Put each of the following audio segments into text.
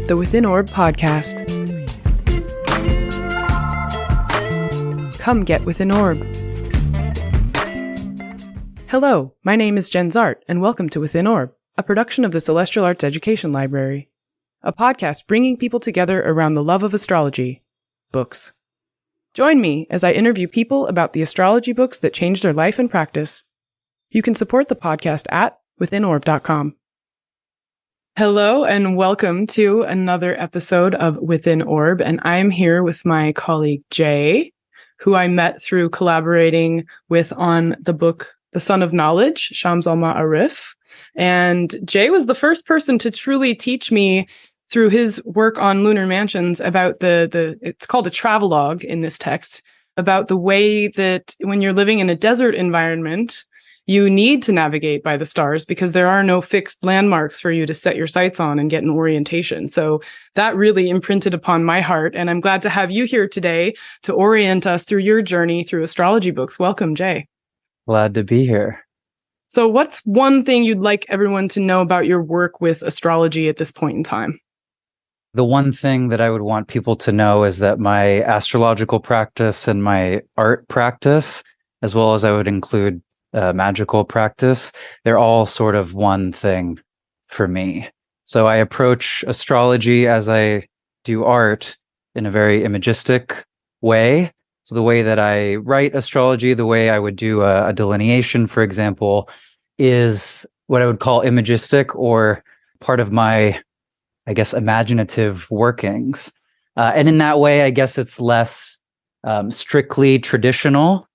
the Within Orb podcast. Come get Within Orb. Hello, my name is Jenn Zahrt, and welcome to Within Orb, a production of the Celestial Arts Education Library, a podcast bringing people together around the love of astrology, books. Join me as I interview people about the astrology books that changed their life and practice. You can support the podcast at withinorb.com. Hello and welcome to another episode of Within Orb, and I'm here with my colleague Jay, who I met through collaborating with on the book The Sun of Knowledge, Shams al-Ma'arif. And Jay was the first person to truly teach me through his work on lunar mansions about it's called a travelogue in this text, about the way that when you're living in a desert environment, you need to navigate by the stars because there are no fixed landmarks for you to set your sights on and get an orientation. So that really imprinted upon my heart. And I'm glad to have you here today to orient us through your journey through astrology books. Welcome, Jay. Glad to be here. So what's one thing you'd like everyone to know about your work with astrology at this point in time? The one thing that I would want people to know is that my astrological practice and my art practice, as well as I would include magical practice, they're all sort of one thing for me. So I approach astrology as I do art in a very imagistic way. So the way that I write astrology, the way I would do a delineation, for example, is what I would call imagistic, or part of my, I guess, imaginative workings. And in that way, I guess it's less strictly traditional.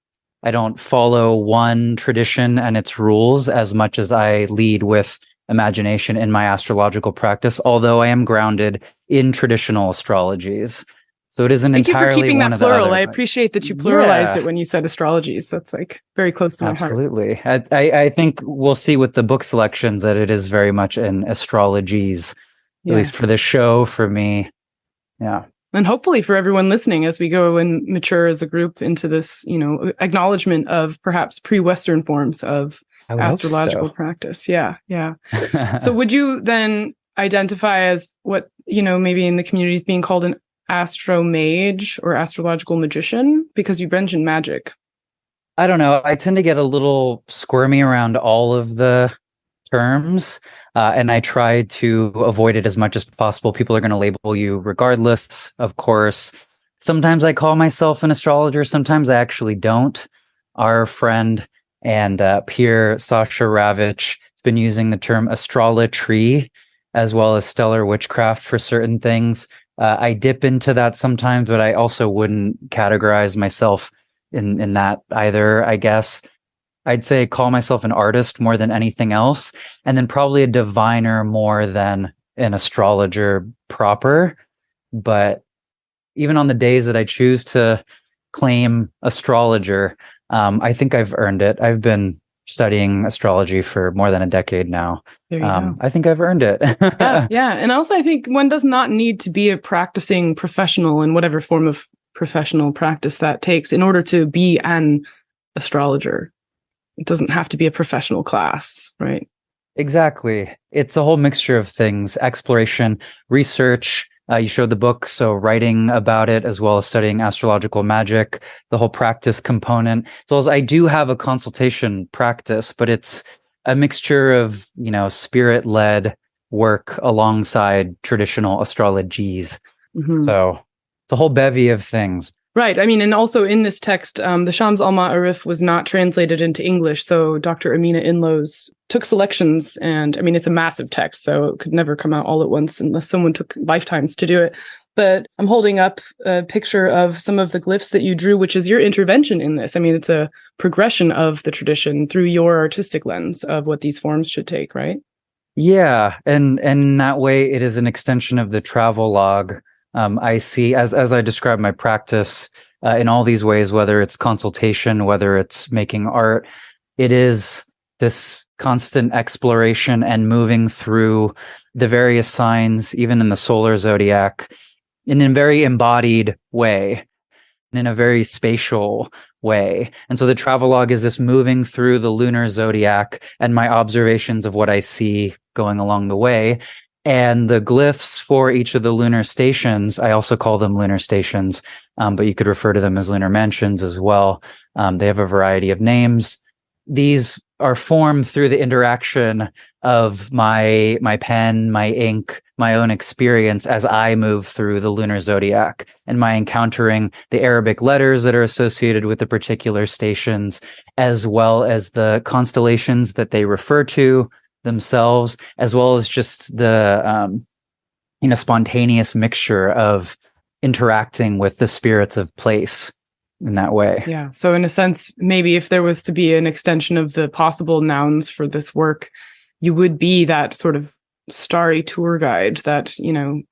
I don't follow one tradition and its rules as much as I lead with imagination in my astrological practice, although I am grounded in traditional astrologies. So it isn't entirely one of the other. Thank you for keeping that plural. I appreciate that you pluralized it when you said astrologies. That's like very close to my heart. Absolutely. I think we'll see with the book selections that it is very much an astrologies, at least for the show, for me. Yeah. And hopefully for everyone listening as we go and mature as a group into this, acknowledgement of perhaps pre-Western forms of astrological practice. Yeah. So would you then identify as what, maybe in the community is being called an astromage or astrological magician? Because you mentioned magic. I don't know. I tend to get a little squirmy around all of the terms. And I try to avoid it as much as possible. People are going to label you regardless, of course. Sometimes I call myself an astrologer. Sometimes I actually don't. Our friend and peer, Sasha Ravich, has been using the term astrology as well as stellar witchcraft for certain things. I dip into that sometimes, but I also wouldn't categorize myself in that either, I guess. I'd say call myself an artist more than anything else, and then probably a diviner more than an astrologer proper. But even on the days that I choose to claim astrologer, I think I've earned it. I've been studying astrology for more than a decade now. I think I've earned it. Yeah. And also I think one does not need to be a practicing professional in whatever form of professional practice that takes in order to be an astrologer. It doesn't have to be a professional class, right? Exactly. It's a whole mixture of things: exploration, research. You showed the book, so writing about it, as well as studying astrological magic, the whole practice component. As well as I do have a consultation practice, but it's a mixture of, spirit-led work alongside traditional astrologies. Mm-hmm. So it's a whole bevy of things. Right. I mean, and also in this text, the Shams al-Ma'arif was not translated into English. So Dr. Amina Inloes took selections, and I mean, it's a massive text, so it could never come out all at once unless someone took lifetimes to do it. But I'm holding up a picture of some of the glyphs that you drew, which is your intervention in this. I mean, it's a progression of the tradition through your artistic lens of what these forms should take, right? Yeah. And in that way, it is an extension of the travelogue. I see, as I describe my practice in all these ways, whether it's consultation, whether it's making art, it is this constant exploration and moving through the various signs, even in the solar zodiac, in a very embodied way, in a very spatial way. And so the travelogue is this moving through the lunar zodiac and my observations of what I see going along the way. And the glyphs for each of the lunar stations, I also call them lunar stations, but you could refer to them as lunar mansions as well. They have a variety of names. These are formed through the interaction of my pen, my ink, my own experience as I move through the lunar zodiac, and my encountering the Arabic letters that are associated with the particular stations, as well as the constellations that they refer to themselves, as well as just the spontaneous mixture of interacting with the spirits of place in that way. Yeah. So in a sense, maybe if there was to be an extension of the possible nouns for this work, you would be that sort of starry tour guide, that,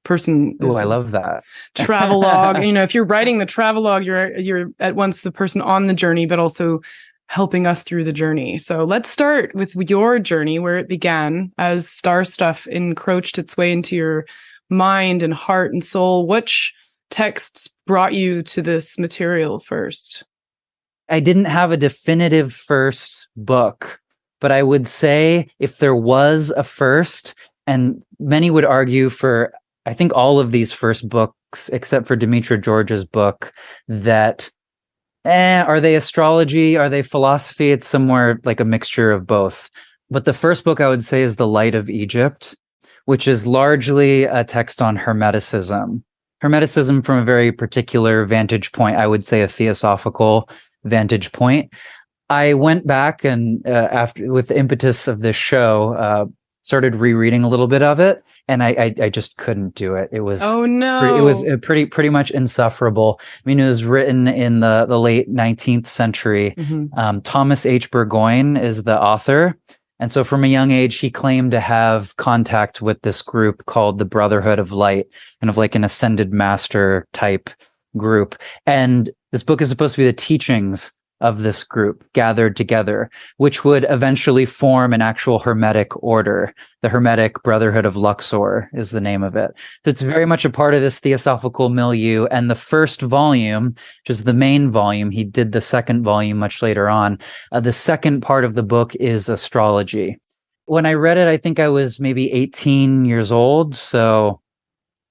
person. Oh, I love that. Travelogue. If you're writing the travelogue, you're at once the person on the journey, but also helping us through the journey. So let's start with your journey, where it began as star stuff encroached its way into your mind and heart and soul. Which texts brought you to this material first? I didn't have a definitive first book, but I would say if there was a first, and many would argue for, I think, all of these first books, except for Dimitra George's book, that are they astrology? Are they philosophy? It's somewhere like a mixture of both. But the first book I would say is The Light of Egypt, which is largely a text on Hermeticism. Hermeticism from a very particular vantage point, I would say a theosophical vantage point. I went back and after, with the impetus of this show, started rereading a little bit of it, and I just couldn't do it. It was it was pretty much insufferable. I mean, it was written in the late 19th century. Mm-hmm. Thomas H. Burgoyne is the author, and so from a young age, he claimed to have contact with this group called the Brotherhood of Light, kind of like an ascended master type group. And this book is supposed to be the teachings of this group gathered together, which would eventually form an actual Hermetic order. The Hermetic Brotherhood of Luxor is the name of it. So it's very much a part of this theosophical milieu. And the first volume, which is the main volume, he did the second volume much later on. The second part of the book is astrology. When I read it, I think I was maybe 18 years old, so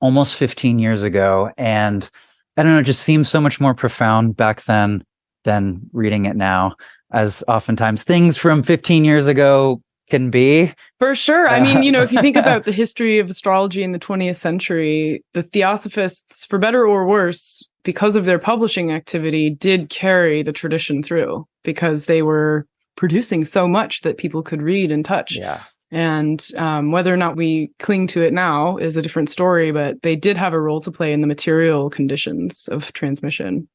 almost 15 years ago. And I don't know, it just seems so much more profound back then than reading it now, as oftentimes things from 15 years ago can be. For sure. I mean, if you think about the history of astrology in the 20th century, the theosophists, for better or worse, because of their publishing activity, did carry the tradition through, because they were producing so much that people could read and touch. Yeah. And whether or not we cling to it now is a different story, but they did have a role to play in the material conditions of transmission.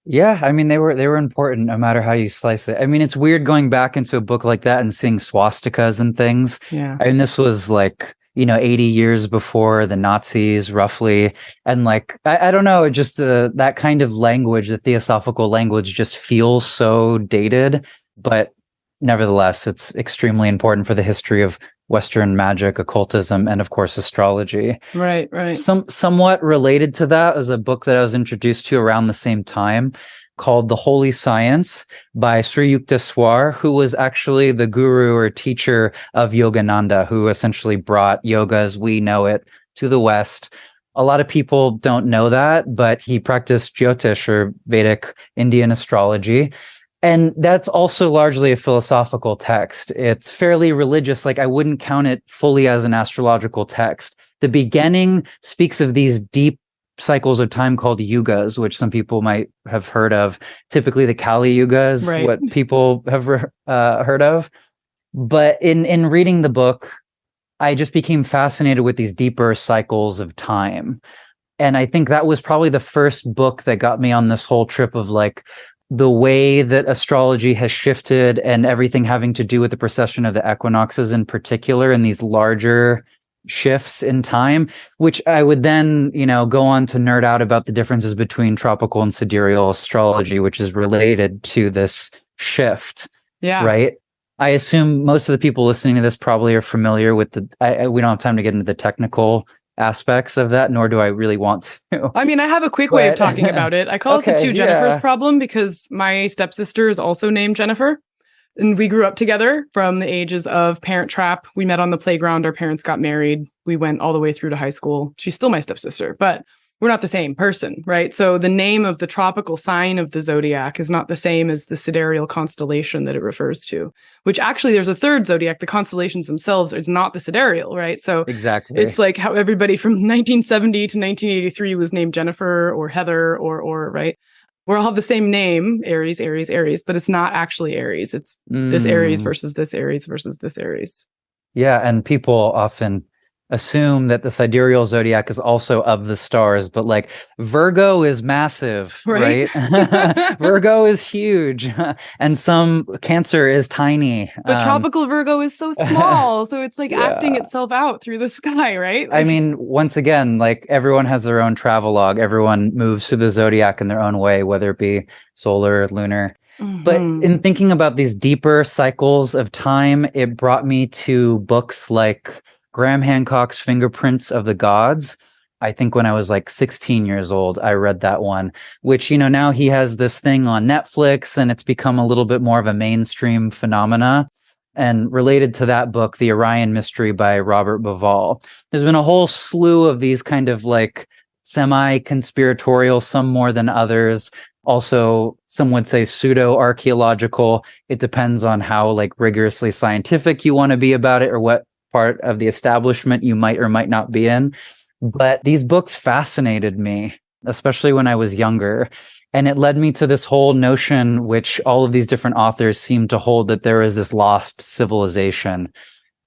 Yeah, I mean, they were important no matter how you slice it. I mean, it's weird going back into a book like that and seeing swastikas and things. Yeah. I mean, this was like, 80 years before the Nazis, roughly. And like, I don't know, just that kind of language, the theosophical language, just feels so dated. But nevertheless, it's extremely important for the history of Western magic, occultism, and of course, astrology. Right. Somewhat related to that is a book that I was introduced to around the same time called The Holy Science by Sri Yukteswar, who was actually the guru or teacher of Yogananda, who essentially brought yoga as we know it to the West. A lot of people don't know that, but he practiced Jyotish or Vedic Indian astrology. And that's also largely a philosophical text. It's fairly religious. Like, I wouldn't count it fully as an astrological text. The beginning speaks of these deep cycles of time called yugas, which some people might have heard of. Typically, the Kali Yuga is right. What people have heard of. But in reading the book, I just became fascinated with these deeper cycles of time. And I think that was probably the first book that got me on this whole trip of like, the way that astrology has shifted and everything having to do with the precession of the equinoxes in particular, and these larger shifts in time, which I would then, go on to nerd out about the differences between tropical and sidereal astrology, which is related to this shift. Yeah. Right. I assume most of the people listening to this probably are familiar with we don't have time to get into the technical aspects of that, nor do I really want to. I mean, I have a quick way of talking about it. I call it the two Jennifers problem, because my stepsister is also named Jennifer. And we grew up together from the ages of Parent Trap. We met on the playground. Our parents got married. We went all the way through to high school. She's still my stepsister, but we're not the same person, right? So the name of the tropical sign of the zodiac is not the same as the sidereal constellation that it refers to, which actually there's a third zodiac. The constellations themselves is not the sidereal, right? So exactly, it's like how everybody from 1970 to 1983 was named Jennifer or Heather or right? We all have the same name, Aries, Aries, Aries, but it's not actually Aries. It's this Aries versus this Aries versus this Aries. Yeah, and people often assume that the sidereal zodiac is also of the stars, but like Virgo is massive, right? Virgo is huge, and some Cancer is tiny. But tropical Virgo is so small, so it's like acting itself out through the sky, right? I mean, once again, like everyone has their own travelogue. Everyone moves through the zodiac in their own way, whether it be solar, lunar. But in thinking about these deeper cycles of time, it brought me to books like Graham Hancock's Fingerprints of the Gods. I think when I was like 16 years old, I read that one, which, you know, now he has this thing on Netflix and it's become a little bit more of a mainstream phenomena. And related to that book, The Orion Mystery by Robert Bauval, there's been a whole slew of these kind of like semi-conspiratorial, some more than others. Also, some would say pseudo-archaeological. It depends on how like rigorously scientific you want to be about it or what part of the establishment you might or might not be in. But these books fascinated me, especially when I was younger. And it led me to this whole notion, which all of these different authors seem to hold, that there is this lost civilization.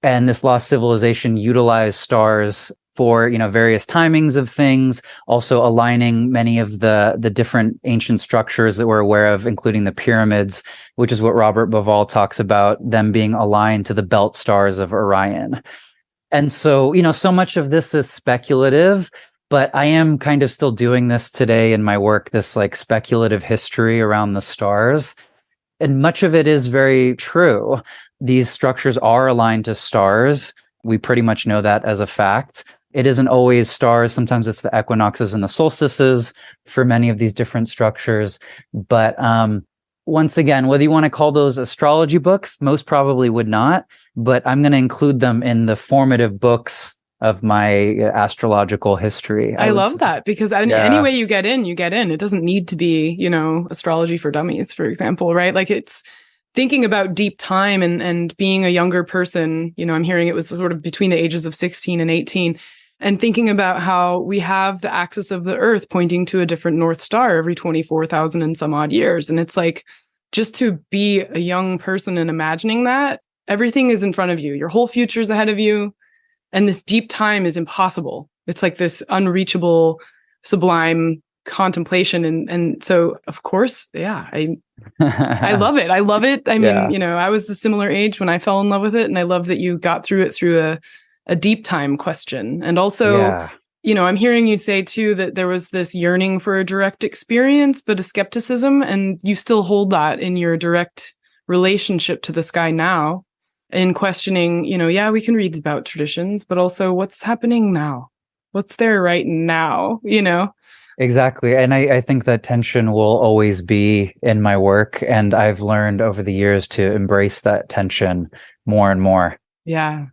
And this lost civilization utilized stars for, you know, various timings of things, also aligning many of the different ancient structures that we're aware of, including the pyramids, which is what Robert Bauval talks about, them being aligned to the belt stars of Orion. And so, you know, so much of this is speculative, but I am kind of still doing this today in my work, this like speculative history around the stars. And much of it is very true. These structures are aligned to stars. We pretty much know that as a fact. It isn't always stars. Sometimes it's the equinoxes and the solstices for many of these different structures. But once again, whether you want to call those astrology books, most probably would not. But I'm going to include them in the formative books of my astrological history. I love that because any way you get in, you get in. It doesn't need to be, you know, astrology for dummies, for example, right? Like it's thinking about deep time and being a younger person, you know, I'm hearing it was sort of between the ages of 16 and 18. And thinking about how we have the axis of the Earth pointing to a different North Star every 24,000 and some odd years. And it's like, just to be a young person and imagining that, everything is in front of you. Your whole future is ahead of you. And this deep time is impossible. It's like this unreachable, sublime contemplation. And so, of course, I love it. I love it. I mean, you know, I was a similar age when I fell in love with it. And I love that you got through it through a deep time question. And also, you know, I'm hearing you say too that there was this yearning for a direct experience, but a skepticism, and you still hold that in your direct relationship to the sky now, in questioning, you know, we can read about traditions, but also what's happening now? What's there right now, you know? Exactly. And I think that tension will always be in my work. And I've learned over the years to embrace that tension more and more. Yeah.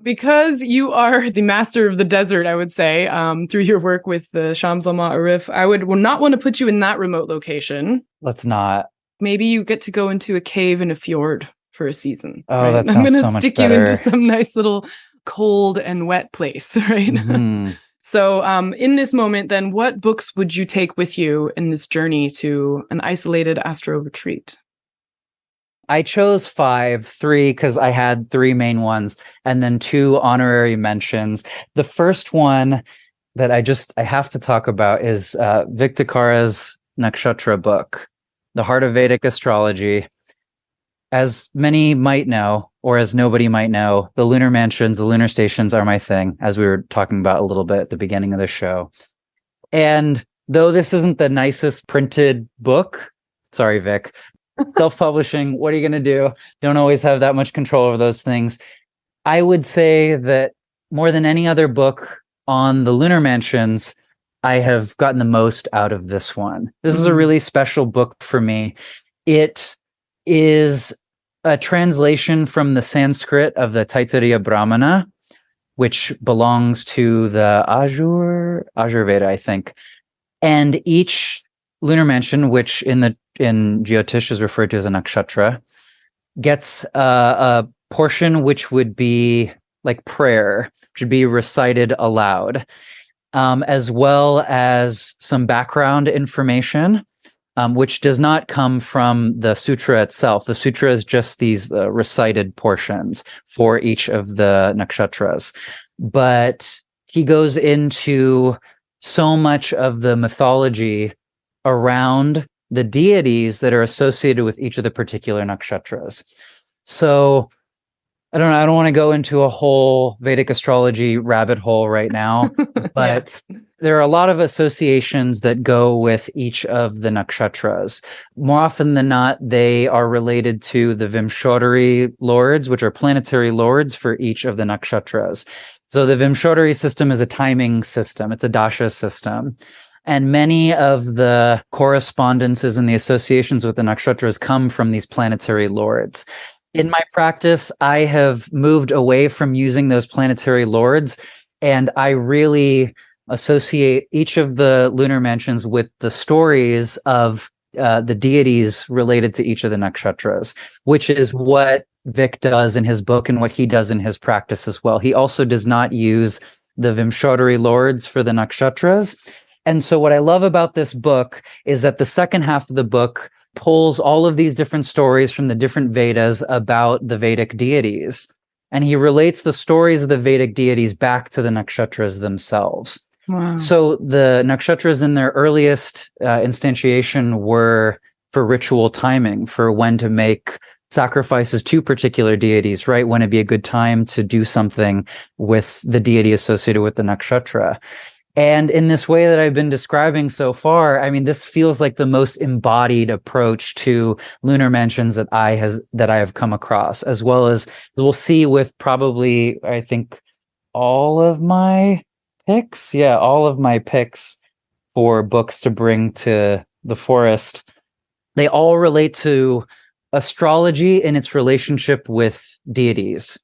Because you are the master of the desert, I would say, through your work with the Shams al-Ma'arif, I would not want to put you in that remote location. Let's not. Maybe you get to go into a cave in a fjord for a season. Oh, right? that sounds so much better. I'm going to stick you into some nice little cold and wet place, right? Mm-hmm. So in this moment, then, what books would you take with you in this journey to an isolated astro retreat? I chose 3 because I had 3 main ones and then 2 honorary mentions. The first one that I have to talk about is Vic DiCara's Nakshatra book, The Heart of Vedic Astrology. As many might know, or as nobody might know, the lunar mansions, the lunar stations are my thing, as we were talking about a little bit at the beginning of the show. And though this isn't the nicest printed book, sorry, Vic, self-publishing, what are you going to do? Don't always have that much control over those things. I would say that more than any other book on the lunar mansions, I have gotten the most out of this one. This is a really special book for me. It is a translation from the Sanskrit of the Taittiriya Brahmana, which belongs to the Ajurveda, I think. And each lunar mansion, which in Jyotish is referred to as a nakshatra, gets a portion which would be like prayer, which would be recited aloud, as well as some background information, which does not come from the sutra itself. The sutra is just these recited portions for each of the nakshatras. But he goes into so much of the mythology around the deities that are associated with each of the particular nakshatras. So I don't want to go into a whole Vedic astrology rabbit hole right now, but there are a lot of associations that go with each of the nakshatras. More often than not, they are related to the Vimshottari lords, which are planetary lords for each of the nakshatras. So the Vimshottari system is a timing system. It's a dasha system. And many of the correspondences and the associations with the nakshatras come from these planetary lords. In my practice, I have moved away from using those planetary lords, and I really associate each of the lunar mansions with the stories of the deities related to each of the nakshatras, which is what Vic does in his book and what he does in his practice as well. He also does not use the Vimshottari lords for the nakshatras. And so what I love about this book is that the second half of the book pulls all of these different stories from the different Vedas about the Vedic deities. And he relates the stories of the Vedic deities back to the nakshatras themselves. Wow. So the nakshatras in their earliest instantiation were for ritual timing, for when to make sacrifices to particular deities, right? When it'd be a good time to do something with the deity associated with the nakshatra. And in this way that I've been describing so far, I mean, this feels like the most embodied approach to lunar mansions that I have come across, as well as we'll see with probably, I think, all of my picks. Yeah, all of my picks for books to bring to the forest. They all relate to astrology and its relationship with deities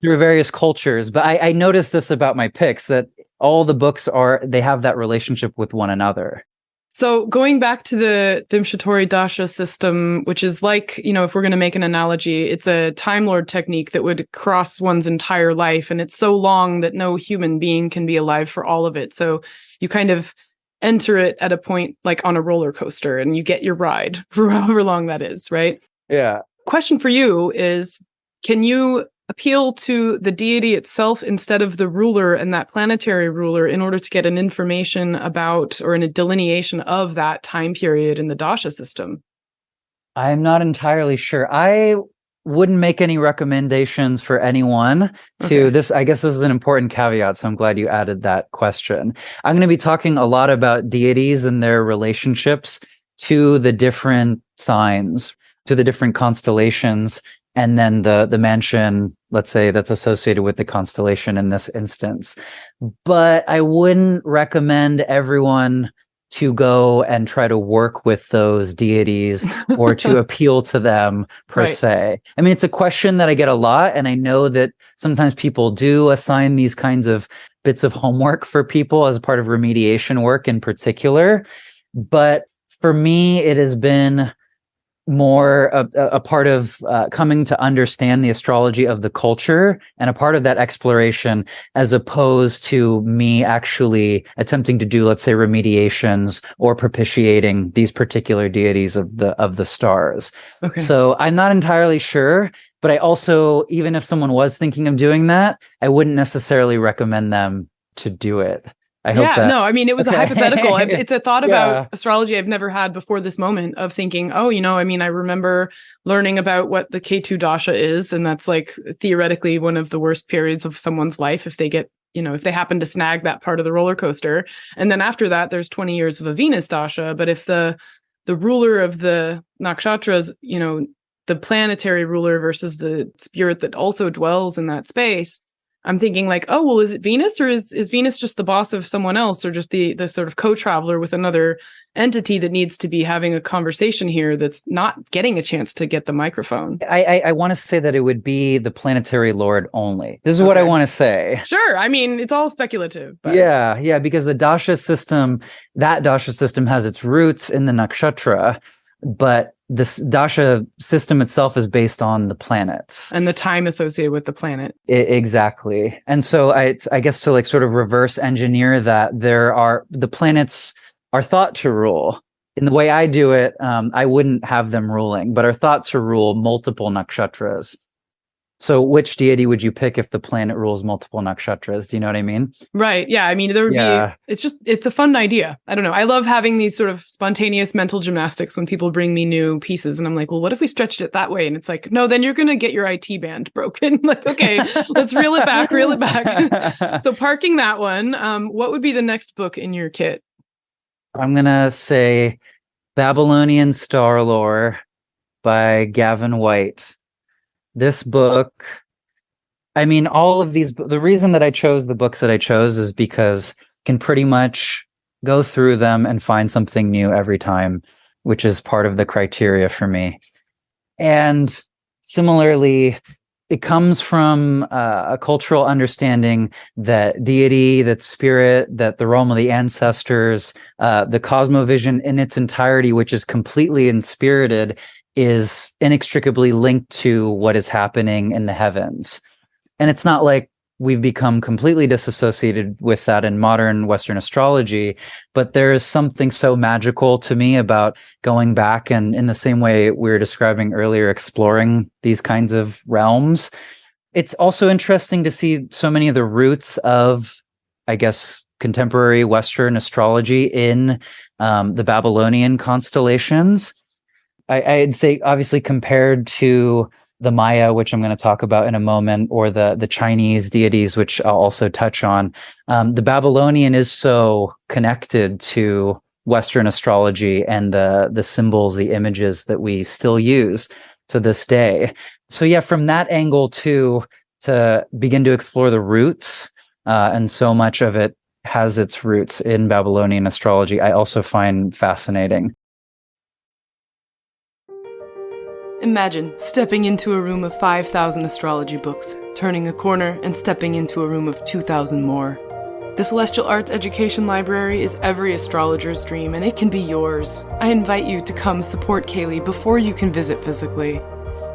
through various cultures. But I noticed this about my picks, that all the books they have that relationship with one another. So going back to the Vimshottari Dasha system, which is like, if we're going to make an analogy, it's a Time Lord technique that would cross one's entire life. And it's so long that no human being can be alive for all of it. So you kind of enter it at a point like on a roller coaster and you get your ride for however long that is, right? Yeah. Question for you is, can you appeal to the deity itself instead of the ruler and that planetary ruler in order to get an information about or a delineation of that time period in the dasha system? I'm not entirely sure. I wouldn't make any recommendations for anyone to this. I guess this is an important caveat, so I'm glad you added that question. I'm going to be talking a lot about deities and their relationships to the different signs, to the different constellations, and then the mansion, let's say, that's associated with the constellation in this instance. But I wouldn't recommend everyone to go and try to work with those deities or to appeal to them per se. I mean, it's a question that I get a lot, and I know that sometimes people do assign these kinds of bits of homework for people as part of remediation work in particular. But for me, it has been more a part of coming to understand the astrology of the culture and a part of that exploration, as opposed to me actually attempting to do, let's say, remediations or propitiating these particular deities of the stars. Okay. So I'm not entirely sure, but I also, even if someone was thinking of doing that, I wouldn't necessarily recommend them to do it. I hope that... No, I mean, it was a hypothetical. It's a thought about astrology I've never had before this moment of thinking, I remember learning about what the K2 Dasha is. And that's like theoretically one of the worst periods of someone's life if they get, if they happen to snag that part of the roller coaster. And then after that, there's 20 years of a Venus Dasha. But if the ruler of the nakshatras, the planetary ruler versus the spirit that also dwells in that space, I'm thinking like, oh, well, is it Venus, or is Venus just the boss of someone else, or just the sort of co-traveler with another entity that needs to be having a conversation here that's not getting a chance to get the microphone? I want to say that it would be the planetary lord only. This is what I want to say. Sure. I mean, it's all speculative. But... Yeah, because the dasha system has its roots in the nakshatra, but this dasha system itself is based on the planets and the time associated with the planet. Exactly. And so I guess to like sort of reverse engineer that, the planets are thought to rule. In the way I do it, I wouldn't have them ruling, but are thought to rule multiple nakshatras. So which deity would you pick if the planet rules multiple nakshatras? Do you know what I mean? Right. Yeah. I mean, there would be, it's a fun idea. I don't know. I love having these sort of spontaneous mental gymnastics when people bring me new pieces. And I'm like, well, what if we stretched it that way? And it's like, no, then you're going to get your IT band broken. Like, okay, let's reel it back. So parking that one, what would be the next book in your kit? I'm going to say Babylonian Star-Lore by Gavin White. This book, I mean, all of these, the reason that I chose the books that I chose is because I can pretty much go through them and find something new every time, which is part of the criteria for me. And similarly, it comes from a cultural understanding that deity, that spirit, that the realm of the ancestors, the cosmovision in its entirety, which is completely inspirited, is inextricably linked to what is happening in the heavens. And it's not like we've become completely disassociated with that in modern Western astrology, but there is something so magical to me about going back and, in the same way we were describing earlier, exploring these kinds of realms. It's also interesting to see so many of the roots of, I guess, contemporary Western astrology in the Babylonian constellations. I'd say, obviously, compared to the Maya, which I'm going to talk about in a moment, or the Chinese deities, which I'll also touch on, the Babylonian is so connected to Western astrology and the symbols, the images that we still use to this day. So yeah, from that angle too, to begin to explore the roots, and so much of it has its roots in Babylonian astrology, I also find fascinating. Imagine stepping into a room of 5,000 astrology books, turning a corner and stepping into a room of 2,000 more. The Celestial Arts Education Library is every astrologer's dream, and it can be yours. I invite you to come support CAELi before you can visit physically.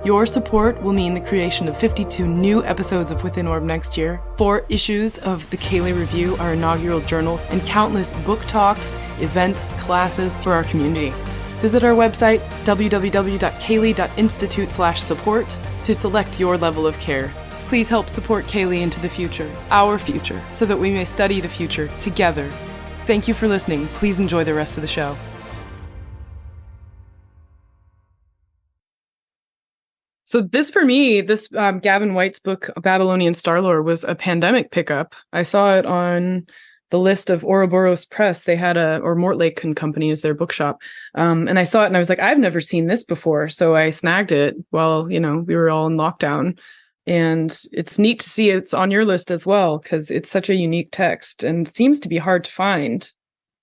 Your support will mean the creation of 52 new episodes of Within Orb next year, 4 issues of the CAELi Review, our inaugural journal, and countless book talks, events, classes for our community. Visit our website, www.caeli.institute/support, to select your level of care. Please help support CAELi into the future, our future, so that we may study the future together. Thank you for listening. Please enjoy the rest of the show. So this, for me, Gavin White's book, Babylonian Star-Lore, was a pandemic pickup. I saw it on the list of Ouroboros Press. They had or Mortlake and Company is their bookshop. And I saw it and I was like, I've never seen this before. So I snagged it while, we were all in lockdown. And it's neat to see it's on your list as well, because it's such a unique text and seems to be hard to find.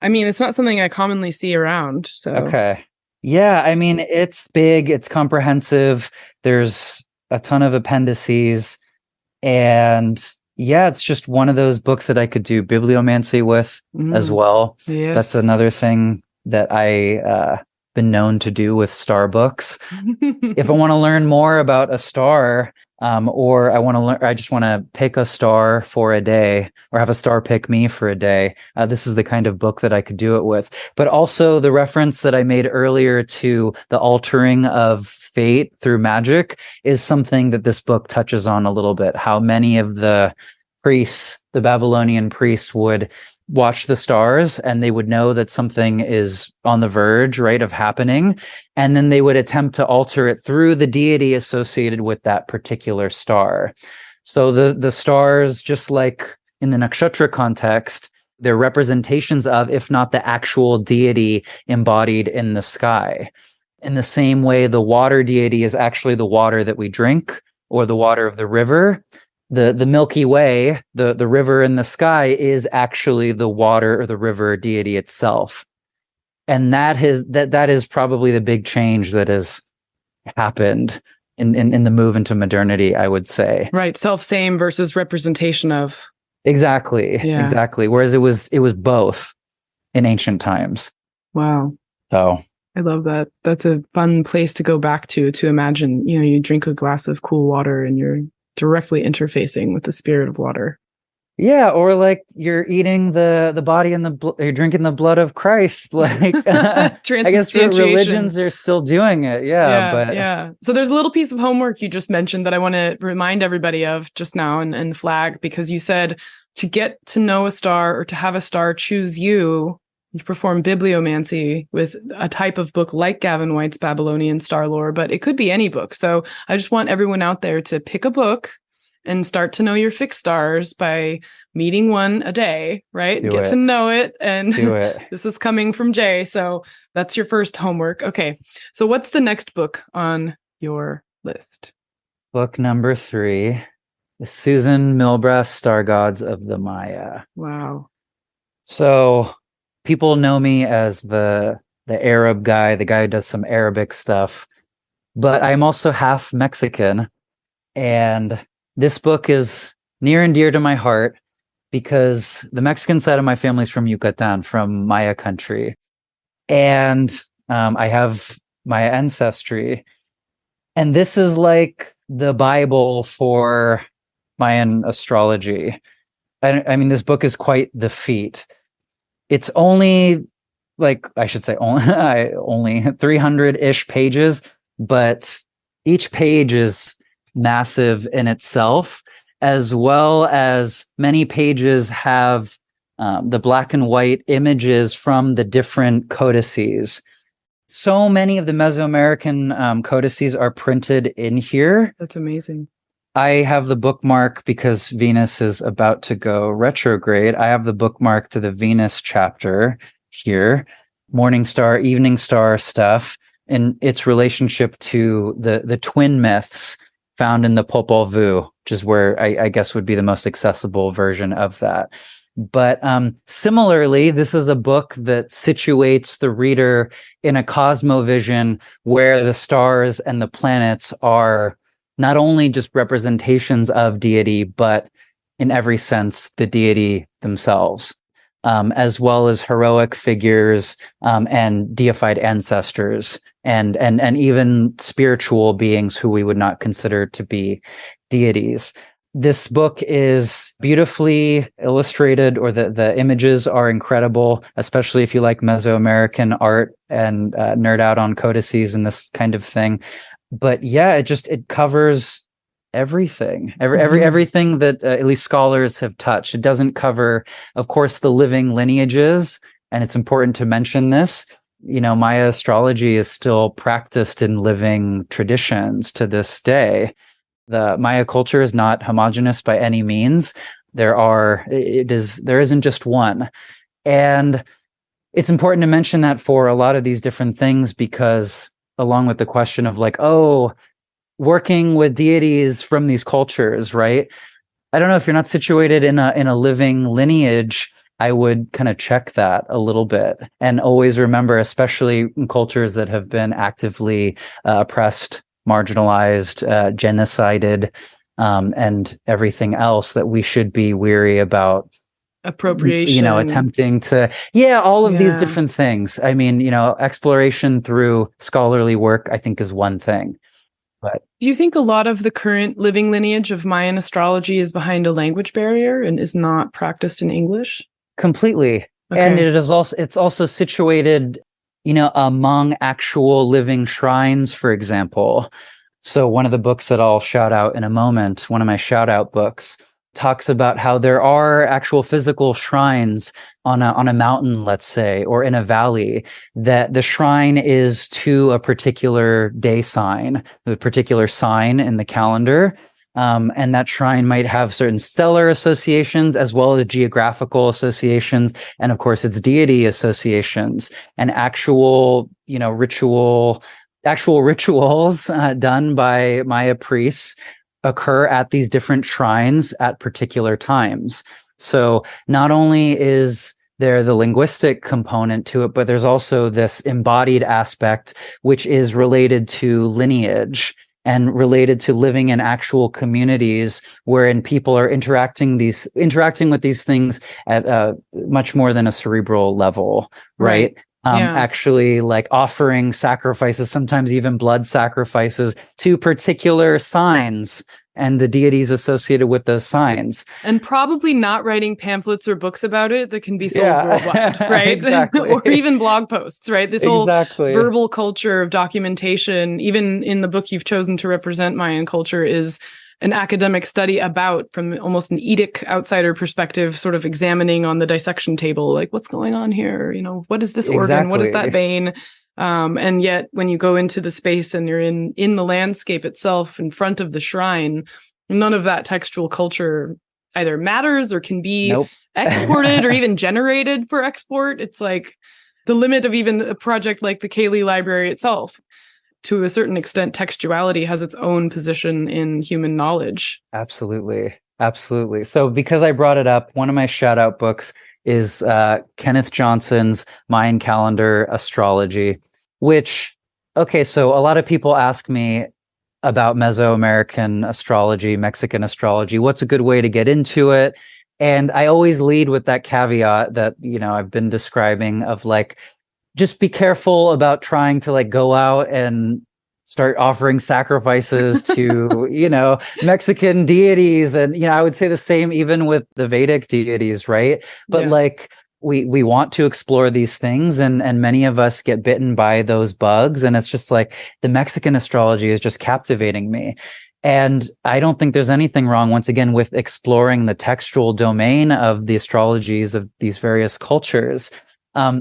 I mean, it's not something I commonly see around. So okay. Yeah, I mean, it's big, it's comprehensive. There's a ton of appendices, and yeah, it's just one of those books that I could do bibliomancy with as well. Yes. That's another thing that I been known to do with star books. If I want to learn more about a star, or I just want to pick a star for a day, or have a star pick me for a day, this is the kind of book that I could do it with. But also the reference that I made earlier to the altering of fate through magic is something that this book touches on a little bit. How many of the priests, the Babylonian priests, would watch the stars and they would know that something is on the verge, right, of happening. And then they would attempt to alter it through the deity associated with that particular star. So the stars, just like in the nakshatra context, they're representations of, if not the actual deity embodied in the sky. In the same way, the water deity is actually the water that we drink, or the water of the river. the Milky Way, the river in the sky, is actually the water or the river deity itself. And that is probably the big change that has happened in the move into modernity, I would say. Right. Self-same versus representation of. Exactly. Yeah. Exactly. Whereas it was both in ancient times. Wow. So I love that. That's a fun place to go back to imagine, you drink a glass of cool water and you're directly interfacing with the spirit of water. Yeah, or like you're eating the body and you're drinking the blood of Christ. Like I guess religions are still doing it. Yeah. So there's a little piece of homework you just mentioned that I want to remind everybody of just now and flag, because you said to get to know a star or to have a star choose you perform bibliomancy with a type of book like Gavin White's Babylonian Star-Lore, but it could be any book. So I just want everyone out there to pick a book and start to know your fixed stars by meeting one a day, right? Get to know it. And do it. This is coming from Jay. So that's your first homework. Okay. So what's the next book on your list? Book number 3, the Susan Milbrath Star Gods of the Maya. Wow. So people know me as the Arab guy, the guy who does some Arabic stuff, but I'm also half Mexican. And this book is near and dear to my heart because the Mexican side of my family is from Yucatan, from Maya country. And I have Maya ancestry. And this is like the Bible for Mayan astrology. I mean, this book is quite the feat. It's only, like, I should say only 300-ish pages, but each page is massive in itself, as well as many pages have the black and white images from the different codices. So many of the Mesoamerican codices are printed in here. That's amazing. I have the bookmark because Venus is about to go retrograde. I have the bookmark to the Venus chapter here, morning star, evening star stuff, and its relationship to the twin myths found in the Popol Vuh, which is where I guess would be the most accessible version of that. But similarly, this is a book that situates the reader in a cosmovision where the stars and the planets are not only just representations of deity, but in every sense, the deity themselves, as well as heroic figures and deified ancestors and even spiritual beings who we would not consider to be deities. This book is beautifully illustrated, or the images are incredible, especially if you like Mesoamerican art and nerd out on codices and this kind of thing. But yeah, it covers everything, everything that at least scholars have touched. It doesn't cover, of course, the living lineages, and it's important to mention this. Maya astrology is still practiced in living traditions to this day. The Maya culture is not homogeneous by any means. There isn't just one. And it's important to mention that for a lot of these different things, because along with the question of like, working with deities from these cultures, right? I don't know, if you're not situated in a living lineage, I would kind of check that a little bit and always remember, especially in cultures that have been actively oppressed, marginalized, genocided, and everything else, that we should be weary about appropriation, attempting to, all of these different things. I mean, exploration through scholarly work, I think, is one thing. But do you think a lot of the current living lineage of Mayan astrology is behind a language barrier and is not practiced in English? Completely. Okay. And it's also situated, among actual living shrines, for example. So one of the books that I'll shout out in a moment, one of my shout out books, talks about how there are actual physical shrines on a mountain, let's say, or in a valley, that the shrine is to a particular day sign, a particular sign in the calendar. And that shrine might have certain stellar associations as well as geographical associations, and of course its deity associations, and actual rituals done by Maya priests occur at these different shrines at particular times. So not only is there the linguistic component to it, but there's also this embodied aspect, which is related to lineage and related to living in actual communities wherein people are interacting with these things at much more than a cerebral level, right? Actually like offering sacrifices, sometimes even blood sacrifices to particular signs and the deities associated with those signs. And probably not writing pamphlets or books about it that can be sold worldwide, right? Exactly. Or even blog posts, right? This whole Exactly. verbal culture of documentation, even in the book you've chosen to represent Mayan culture, is an academic study about, from almost an Edic outsider perspective, sort of examining on the dissection table, like what's going on here? You know, what is this organ? What is that vein? And yet when you go into the space and you're in the landscape itself in front of the shrine, none of that textual culture either matters or can be exported or even generated for export. It's like the limit of even a project like the CAELi library itself. To a certain extent, textuality has its own position in human knowledge. Absolutely. Absolutely. So because I brought it up, one of my shout out books is Kenneth Johnson's Mayan Calendar Astrology, which, okay, so a lot of people ask me about Mesoamerican astrology, Mexican astrology. What's a good way to get into it? And I always lead with that caveat that, you know, I've been describing of like, just be careful about trying to like go out and start offering sacrifices to, you know, Mexican deities. And, you know, I would say the same even with the Vedic deities, right? But like we want to explore these things, and many of us get bitten by those bugs. And it's just like the Mexican astrology is just captivating me. And I don't think there's anything wrong, once again, with exploring the textual domain of the astrologies of these various cultures.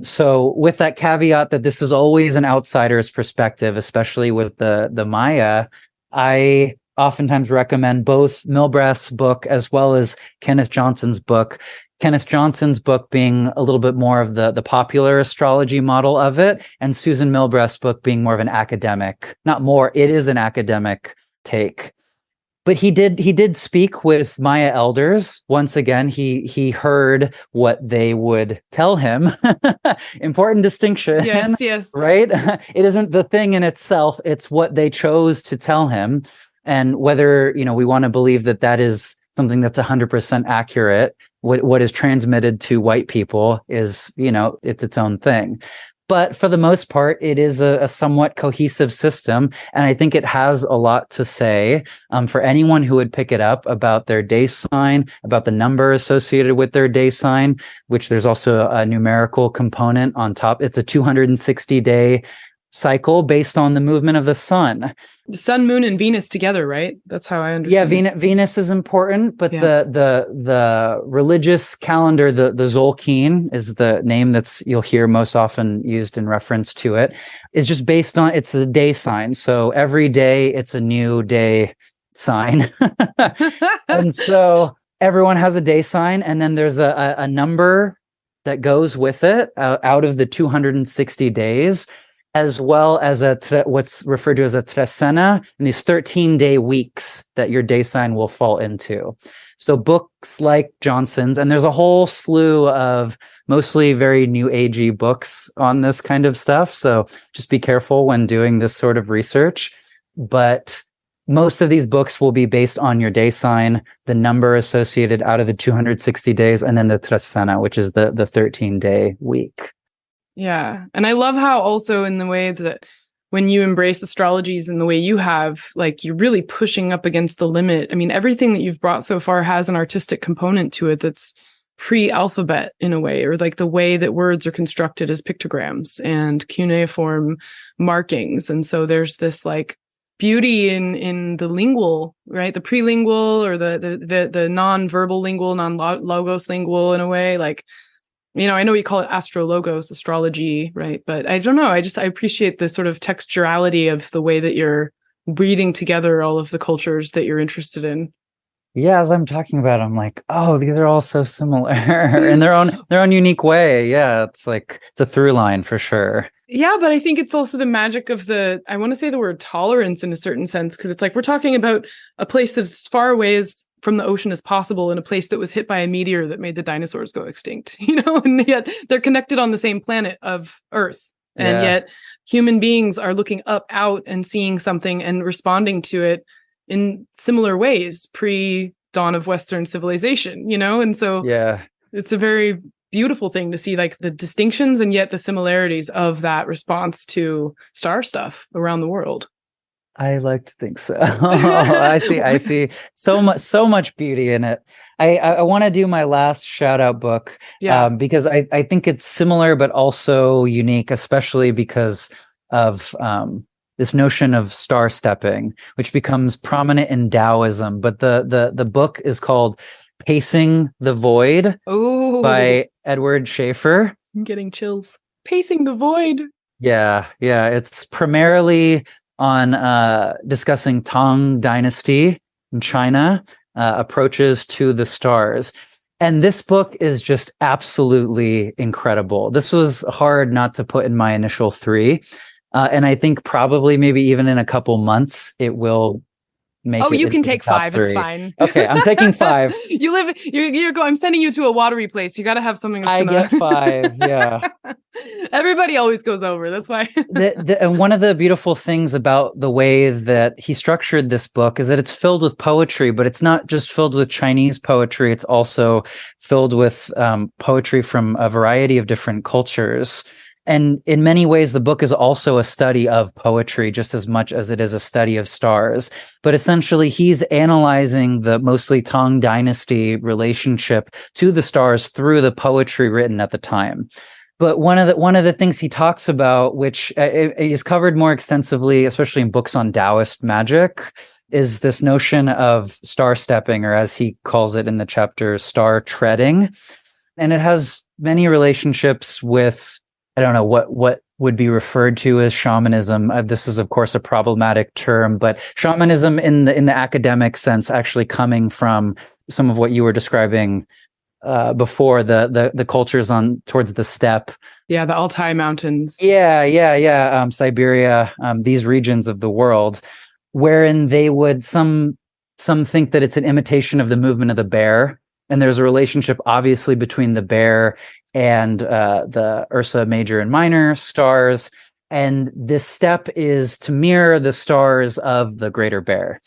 So with that caveat that this is always an outsider's perspective, especially with the Maya, I oftentimes recommend both Milbrath's book as well as Kenneth Johnson's book. Kenneth Johnson's book being a little bit more of the popular astrology model of it, and Susan Milbrath's book being more of an academic, not more, it is an academic take. But he did speak with Maya elders. Once again, he heard what they would tell him. Important distinction. Yes. Right? It isn't the thing in itself, it's what they chose to tell him. And whether, you know, we want to believe that that is something that's 100% accurate, what is transmitted to white people is, you know, it's its own thing. But for the most part, it is a somewhat cohesive system. And I think it has a lot to say for anyone who would pick it up about their day sign, about the number associated with their day sign, which there's also a numerical component on top. It's a 260-day cycle based on the movement of the sun. The sun, moon, and Venus together, right? That's how I understand. Yeah, Venus is important, but the religious calendar, the Zolkeen is the name that's you'll hear most often used in reference to it, is just based on, it's the day sign. So every day it's a new day sign. And so everyone has a day sign, and then there's a number that goes with it out of the 260 days. As well as what's referred to as a trecena, and these 13-day weeks that your day sign will fall into. So books like Johnson's, and there's a whole slew of mostly very new agey books on this kind of stuff. So just be careful when doing this sort of research. But most of these books will be based on your day sign, the number associated out of the 260 days, and then the trecena, which is the 13-day week. Yeah. And I love how also in the way that when you embrace astrologies in the way you have, like you're really pushing up against the limit. I mean, everything that you've brought so far has an artistic component to it that's pre-alphabet in a way, or like the way that words are constructed as pictograms and cuneiform markings. And so there's this like beauty in the lingual, right? The prelingual or the non-verbal lingual, non-logos lingual in a way, like, you know, I know you call it astrologos, astrology, right? But I don't know. I appreciate the sort of texturality of the way that you're reading together all of the cultures that you're interested in. Yeah, as I'm talking about, I'm like, oh, these are all so similar in their own unique way. Yeah, it's like it's a through line for sure. Yeah, but I think it's also the magic of I want to say the word tolerance in a certain sense, because it's like we're talking about a place that's as far away as from the ocean as possible, in a place that was hit by a meteor that made the dinosaurs go extinct, and yet they're connected on the same planet of Earth. And yet human beings are looking up out and seeing something and responding to it in similar ways pre-dawn of Western civilization, and so it's a very beautiful thing to see, like, the distinctions and yet the similarities of that response to star stuff around the world. I like to think so. I see so much beauty in it. I want to do my last shout out book because I think it's similar but also unique, especially because of this notion of star stepping, which becomes prominent in Taoism. But the book is called Pacing the Void by Edward Schaefer. I'm getting chills. Pacing the Void. Yeah. It's primarily on discussing Tang Dynasty in China, approaches to the stars. And this book is just absolutely incredible. This was hard not to put in my initial 3. And I think probably maybe even in a couple months, it will make it. You can take 5. 3. It's fine. Okay, I'm taking 5. You're going. I'm sending you to a watery place. You got to have something that's I get 5. Yeah. Everybody always goes over. That's why. And one of the beautiful things about the way that he structured this book is that it's filled with poetry, but it's not just filled with Chinese poetry. It's also filled with poetry from a variety of different cultures. And in many ways, the book is also a study of poetry just as much as it is a study of stars. But essentially, he's analyzing the mostly Tang Dynasty relationship to the stars through the poetry written at the time. But one of the things he talks about, which is covered more extensively, especially in books on Taoist magic, is this notion of star stepping, or as he calls it in the chapter, star treading. And it has many relationships with, I don't know what would be referred to as shamanism. This is, of course, a problematic term, but shamanism in the academic sense, actually coming from some of what you were describing before, the cultures on towards the steppe. Yeah, the Altai Mountains. Yeah. Siberia, these regions of the world, wherein they would some think that it's an imitation of the movement of the bear. And there's a relationship, obviously, between the bear and the Ursa Major and Minor stars. And this step is to mirror the stars of the Greater Bear,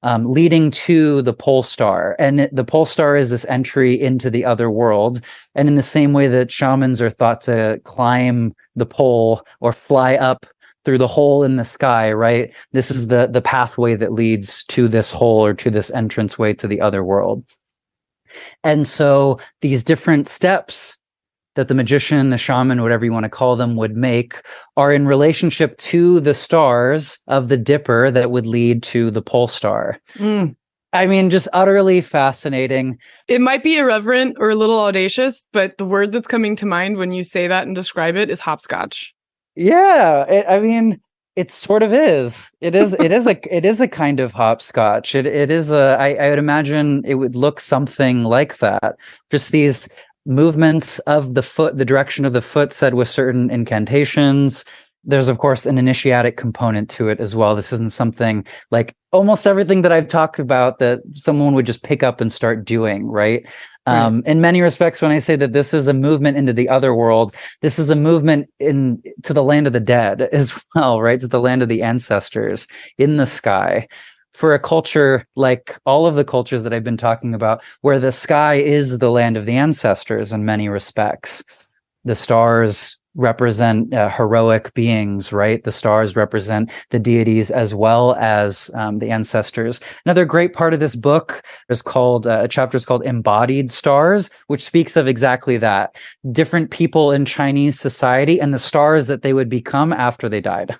leading to the pole star. And the pole star is this entry into the other world. And in the same way that shamans are thought to climb the pole or fly up through the hole in the sky, right? This is the pathway that leads to this hole or to this entranceway to the other world. And so these different steps that the magician, the shaman, whatever you want to call them, would make are in relationship to the stars of the Dipper that would lead to the pole star. I mean, just utterly fascinating. It might be irreverent or a little audacious, but the word that's coming to mind when you say that and describe it is hopscotch. Yeah, it sort of is. It is a kind of hopscotch. It is I would imagine it would look something like that. Just these movements of the foot, the direction of the foot said with certain incantations. There's, of course, an initiatic component to it as well. This isn't something like almost everything that I've talked about that someone would just pick up and start doing, right? In many respects, when I say that this is a movement into the other world, this is a movement to the land of the dead as well, right? To the land of the ancestors in the sky. For a culture like all of the cultures that I've been talking about, where the sky is the land of the ancestors in many respects. The stars represent heroic beings, right? The stars represent the deities as well as the ancestors. Another great part of this book is called, a chapter is called Embodied Stars, which speaks of exactly that. Different people in Chinese society and the stars that they would become after they died.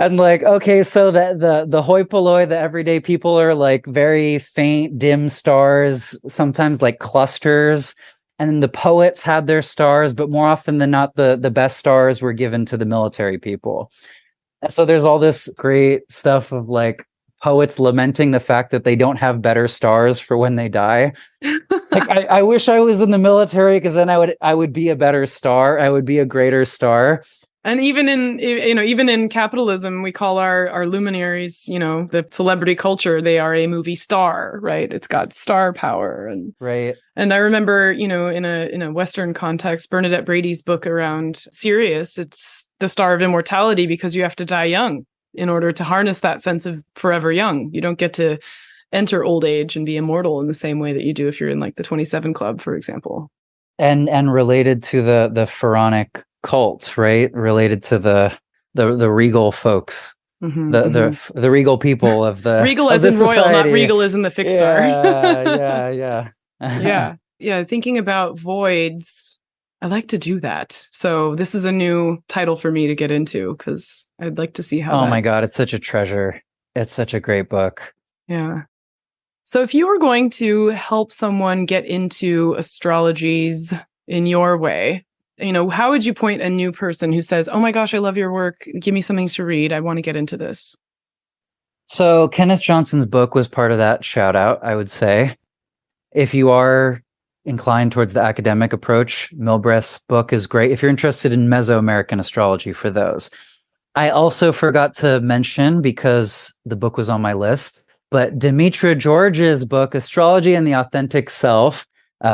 And like, okay, so that the hoi polloi, the everyday people are like very faint, dim stars, sometimes like clusters. And the poets had their stars, but more often than not, the best stars were given to the military people. And so there's all this great stuff of like poets lamenting the fact that they don't have better stars for when they die. Like, I wish I was in the military, because then I would be a better star. I would be a greater star. And even in capitalism, we call our luminaries, the celebrity culture, they are a movie star, right? It's got star power. And right. And I remember, in a Western context, Bernadette Brady's book around Sirius, it's the star of immortality, because you have to die young in order to harness that sense of forever young. You don't get to enter old age and be immortal in the same way that you do if you're in like the 27 Club, for example. And related to the pharaonic cult, right? Related to the regal folks, the regal people of the regal as in royal, not regal as in the fixed star. Yeah. Thinking about voids, I like to do that. So this is a new title for me to get into, because I'd like to see how. My God, it's such a treasure. It's such a great book. Yeah. So if you were going to help someone get into astrologies in your way, how would you point a new person who says, oh my gosh, I love your work, give me something to read, I want to get into this? So Kenneth Johnson's book was part of that shout out, I would say. If you are inclined towards the academic approach, Milbrath's book is great. If you're interested in Mesoamerican astrology, for those. I also forgot to mention, because the book was on my list, but Demetra George's book, Astrology and the Authentic Self,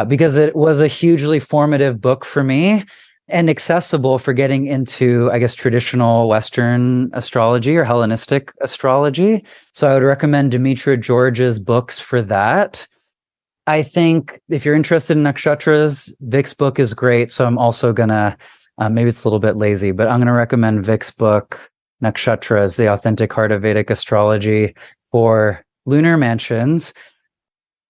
because it was a hugely formative book for me and accessible for getting into, I guess, traditional Western astrology or Hellenistic astrology. So I would recommend Demetra George's books for that. I think if you're interested in nakshatras, Vic's book is great. So I'm also gonna, maybe it's a little bit lazy, but I'm gonna recommend Vic's book, Nakshatras, The Authentic Heart of Vedic Astrology, for lunar mansions.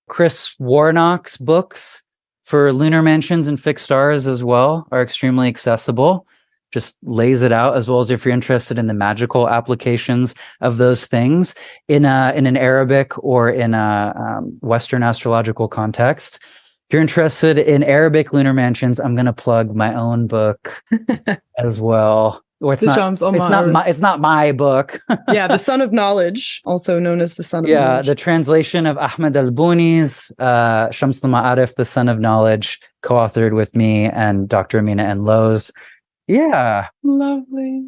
Chris Warnock's books for lunar mansions and fixed stars as well are extremely accessible. Just lays it out, as well as if you're interested in the magical applications of those things in an Arabic or in a Western astrological context. If you're interested in Arabic lunar mansions, I'm going to plug my own book as well. Or it's not my book. Yeah, The Son of Knowledge, also known as The Son of Knowledge. The translation of Ahmad al-Buni's Shams al-Ma'arif, The Son of Knowledge, co-authored with me and Dr. Amina Inloes. Yeah. Lovely.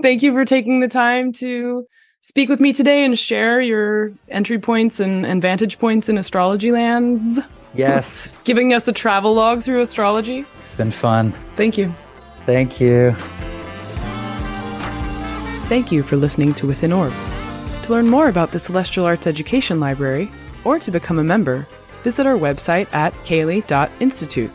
Thank you for taking the time to speak with me today and share your entry points and vantage points in astrology lands. Yes. Giving us a travelogue through astrology. It's been fun. Thank you. Thank you. Thank you for listening to Within Orb. To learn more about the Celestial Arts Education Library, or to become a member, visit our website at CAELi.institute.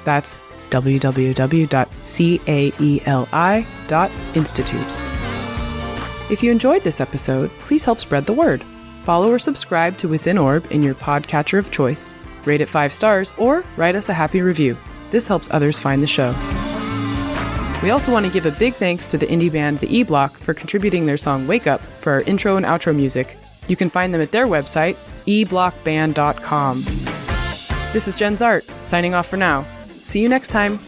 That's www.caeli.institute. If you enjoyed this episode, please help spread the word. Follow or subscribe to Within Orb in your podcatcher of choice, rate it 5 stars, or write us a happy review. This helps others find the show. We also want to give a big thanks to the indie band The E-Block for contributing their song Wake Up for our intro and outro music. You can find them at their website, eblockband.com. This is Jenn Zahrt, signing off for now. See you next time.